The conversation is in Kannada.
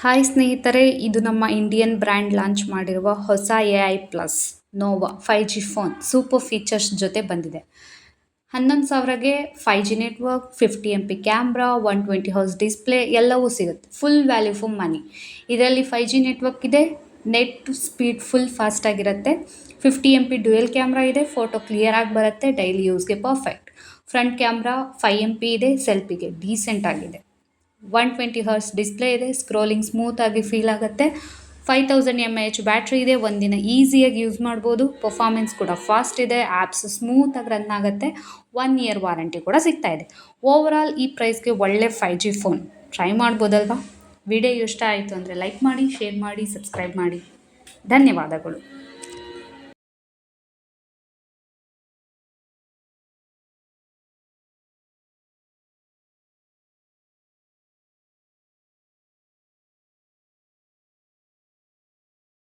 ಹಾಯ್ ಸ್ನೇಹಿತರೆ, ಇದು ನಮ್ಮ ಇಂಡಿಯನ್ ಬ್ರ್ಯಾಂಡ್ ಲಾಂಚ್ ಮಾಡಿರುವ ಹೊಸ AI ಪ್ಲಸ್ ನೋವಾ 5G ಫೋನ್ ಸೂಪರ್ ಫೀಚರ್ಸ್ ಜೊತೆ ಬಂದಿದೆ. 11,000ಗೆ 5G network, 50 MP camera, 120 Hz display ಎಲ್ಲವೂ ಸಿಗುತ್ತೆ. Full value for money. ಇದರಲ್ಲಿ 5G ನೆಟ್ವರ್ಕ್ ಇದೆ, ನೆಟ್ ಸ್ಪೀಡ್ ಫುಲ್ ಫಾಸ್ಟ್ ಆಗಿರುತ್ತೆ. 50 MP ಡ್ಯುಯಲ್ ಕ್ಯಾಮ್ರಾ ಇದೆ, ಫೋಟೋ ಕ್ಲಿಯರ್ ಆಗಿ ಬರುತ್ತೆ, ಡೈಲಿ ಯೂಸ್ಗೆ ಪರ್ಫೆಕ್ಟ್. ಫ್ರಂಟ್ ಕ್ಯಾಮ್ರಾ 5 MP ಇದೆ, ಸೆಲ್ಫಿಗೆ ಡೀಸೆಂಟ್ ಆಗಿದೆ. 120 Hz ಡಿಸ್ಪ್ಲೇ ಇದೆ, ಸ್ಕ್ರೋಲಿಂಗ್ ಸ್ಮೂತ್ ಆಗಿ ಫೀಲ್ ಆಗುತ್ತೆ. 5000 mAh ಬ್ಯಾಟ್ರಿ ಇದೆ, ಒಂದಿನ ಈಸಿಯಾಗಿ ಯೂಸ್ ಮಾಡ್ಬೋದು. ಪರ್ಫಾರ್ಮೆನ್ಸ್ ಕೂಡ ಫಾಸ್ಟ್ ಇದೆ, ಆ್ಯಪ್ಸ್ ಸ್ಮೂತ್ ಆಗಿ ರನ್ ಆಗುತ್ತೆ. 1 year ವಾರಂಟಿ ಕೂಡ ಸಿಗ್ತಾ ಇದೆ. ಓವರಾಲ್ ಈ ಪ್ರೈಸ್ಗೆ ಒಳ್ಳೆ 5G ಫೋನ್ ಟ್ರೈ ಮಾಡ್ಬೋದಲ್ವಾ? ವಿಡಿಯೋ ಇಷ್ಟ ಆಯಿತು ಅಂದರೆ ಲೈಕ್ ಮಾಡಿ, ಶೇರ್ ಮಾಡಿ, ಸಬ್ಸ್ಕ್ರೈಬ್ ಮಾಡಿ. ಧನ್ಯವಾದಗಳು.